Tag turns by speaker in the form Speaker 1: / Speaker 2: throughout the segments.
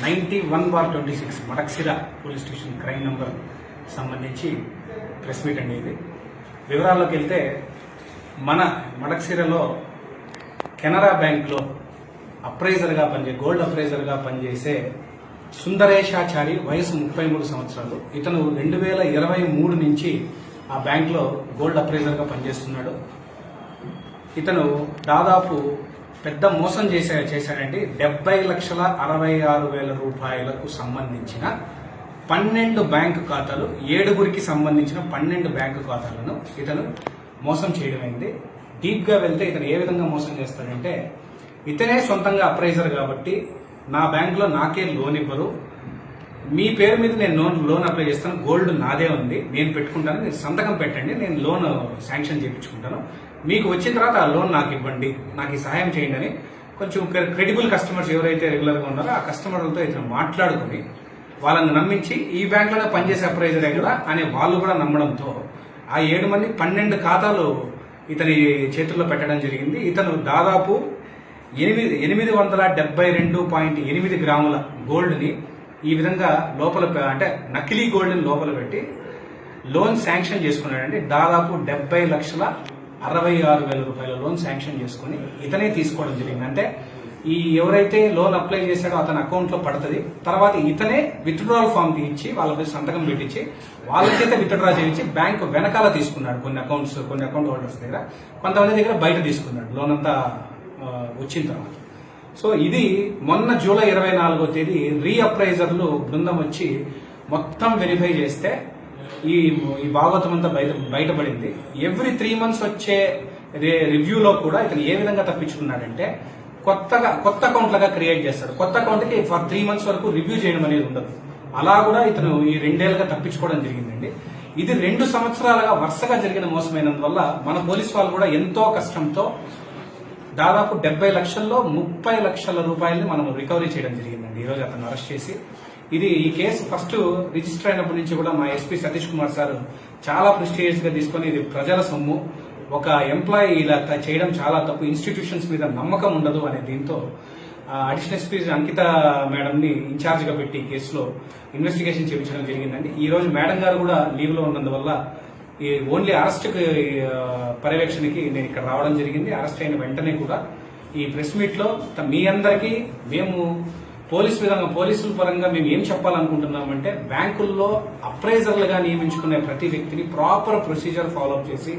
Speaker 1: 91/26 Madakasira police station crime number సంబంధించి press meet అండి. ఇది వివరాల్లోకి వెళ్తే మన మడక్సిరలో కెనరా బ్యాంక్లో గోల్డ్ అప్రైజర్గా పనిచేసే సుందరేశాచారి వయసు 33 సంవత్సరాలు. ఇతను 2023 నుంచి ఆ బ్యాంక్లో గోల్డ్ అప్రైజర్గా పనిచేస్తున్నాడు. ఇతను దాదాపు పెద్ద మోసం చేశాడండి. 70,66,000 రూపాయలకు సంబంధించిన 12 బ్యాంకు ఖాతాలు, 7గురికి సంబంధించిన 12 బ్యాంకు ఖాతాలను ఇతను మోసం చేయడమైంది. డీప్ గా వెళ్తే ఇతను ఏ విధంగా మోసం చేస్తాడంటే, ఇతనే సొంతంగా అప్రైజర్ కాబట్టి నా బ్యాంకులో నాకే లోన్ ఇవ్వరు, మీ పేరు మీద నేను లోన్ అప్లై చేస్తాను, గోల్డ్ నాదే ఉంది, నేను పెట్టుకుంటాను, మీరు సంతకం పెట్టండి, నేను లోన్ శాంక్షన్ చేయించుకుంటాను, మీకు వచ్చిన తర్వాత ఆ లోన్ నాకు ఇవ్వండి, నాకు ఈ సహాయం చేయండి అని కొంచెం క్రెడిబుల్ కస్టమర్స్ ఎవరైతే రెగ్యులర్గా ఉన్నారో ఆ కస్టమర్లతో ఇతను మాట్లాడుకుని వాళ్ళని నమ్మించి ఈ బ్యాంకులోనే పనిచేసే అప్రైజరే కదా అని వాళ్ళు కూడా నమ్మడంతో ఆ 7 మంది 12 ఖాతాలు ఇతని చేతుల్లో పెట్టడం జరిగింది. ఇతను దాదాపు 872.8 గ్రాముల గోల్డ్ని ఈ విధంగా లోపల, అంటే నకిలీ గోల్డ్ని లోపల పెట్టి లోన్ శాంక్షన్ చేసుకున్నాడండి. దాదాపు 70,66,000 రూపాయల లోన్ శాంక్షన్ చేసుకుని ఇతనే తీసుకోవడం జరిగింది. అంటే ఈ ఎవరైతే లోన్ అప్లై చేశాడో అతని అకౌంట్ లో పడుతుంది, తర్వాత ఇతనే విత్డ్రాల్ ఫామ్ తీయించి వాళ్ళ మీద సంతకం పెట్టించి వాళ్ళ చేత విత్డ్రా చేయించి బ్యాంకు వెనకాల తీసుకున్నాడు. కొన్ని అకౌంట్ హోల్డర్స్ దగ్గర, కొంతమంది దగ్గర బయట తీసుకున్నాడు లోన్ అంతా వచ్చిన తర్వాత. సో ఇది మొన్న జూలై 24వ తేదీ రీఅప్రైజర్లు బృందం వచ్చి మొత్తం వెరిఫై చేస్తే ఈ భాగవతం అంతా బయటపడింది. ఎవ్రీ 3 months వచ్చే రివ్యూలో కూడా ఇతను ఏ విధంగా తప్పించుకున్నాడంటే, కొత్త అకౌంట్ లాగా క్రియేట్ చేస్తాడు. కొత్త అకౌంట్ కి ఫర్ 3 months వరకు రివ్యూ చేయడం అనేది ఉండదు. అలా కూడా ఇతను ఈ 2 ఏళ్లుగా తప్పించుకోవడం జరిగిందండి. ఇది 2 సంవత్సరాలుగా వరుసగా జరిగిన మోసమైనందువల్ల మన పోలీసు వాళ్ళు కూడా ఎంతో కష్టంతో దాదాపు 70 లక్షల్లో 30 లక్షల రూపాయలని మనం రికవరీ చేయడం జరిగిందండి. ఈరోజు అతను అరెస్ట్ చేసి, ఈ కేసు ఫస్ట్ రిజిస్టర్ అయినప్పటి నుంచి కూడా మా ఎస్పీ సతీష్ కుమార్ సార్ చాలా ప్రెస్టీజియస్ గా తీసుకుని, ఇది ప్రజల సొమ్ము, ఒక ఎంప్లాయీ ఇలా చేయడం చాలా తప్పు, ఇన్స్టిట్యూషన్స్ మీద నమ్మకం ఉండదు అనే దీంతో అడిషనల్ ఎస్పీ అంకిత మేడం ని ఇన్ఛార్జ్ గా పెట్టి కేసులో ఇన్వెస్టిగేషన్ చేయించడం జరిగిందండి. ఈ రోజు మేడం గారు కూడా లీవ్ లో ఉన్నందువల్ల ఓన్లీ అరెస్ట్ పర్యవేక్షణకి నేను ఇక్కడ రావడం జరిగింది. అరెస్ట్ అయిన వెంటనే కూడా ఈ ప్రెస్ మీట్ లో మీ అందరికీ మేము పోలీసుల పరంగా మేము ఏం చెప్పాలనుకుంటున్నామంటే, బ్యాంకుల్లో అప్రైజర్లుగా నియమించుకునే ప్రతి వ్యక్తిని ప్రాపర్ ప్రొసీజర్ ఫాలోఅప్ చేసి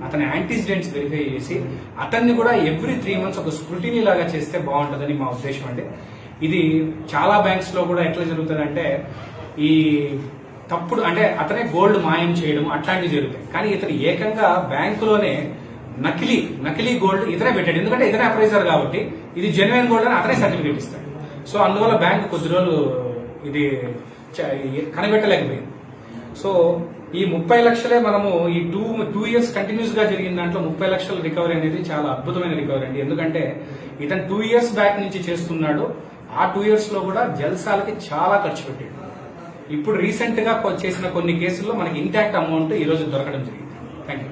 Speaker 1: అతని యాంటీసిడెంట్స్ వెరిఫై చేసి అతన్ని కూడా ఎవ్రీ 3 months ఒక స్క్రూటినీ లాగా చేస్తే బాగుంటుందని మా ఉద్దేశం అండి. ఇది చాలా బ్యాంక్స్ లో కూడా ఎట్లా జరుగుతుందంటే, ఈ తప్పుడు అంటే అతనే గోల్డ్ మాయం చేయడం అట్లాంటివి జరుగుతాయి. కానీ ఇతను ఏకంగా బ్యాంకులోనే నకిలీ గోల్డ్ ఇతనే పెట్టాడు. ఎందుకంటే ఇతనే అప్రైజర్ కాబట్టి ఇది జెన్యున్ గోల్డ్ అని అతనే సర్టిఫికేట్ ఇస్తాడు. సో అందువల్ల బ్యాంకు కొద్ది రోజులు ఇది కనిపెట్టలేకపోయింది. సో ఈ 30 లక్షలే మనము ఈ 2 years కంటిన్యూస్ గా జరిగిన దాంట్లో 30 లక్షల రికవరీ అనేది చాలా అద్భుతమైన రికవరీ అండి. ఎందుకంటే ఇతను 2 years బ్యాక్ నుంచి చేస్తున్నాడు. ఆ 2 years లో కూడా జల్సాలకి చాలా ఖర్చు పెట్టాడు. ఇప్పుడు రీసెంట్ గా చేసిన కొన్ని కేసుల్లో మనకి ఇంటాక్ట్ అమౌంట్ ఈ రోజు దొరకడం జరిగింది. Thank you.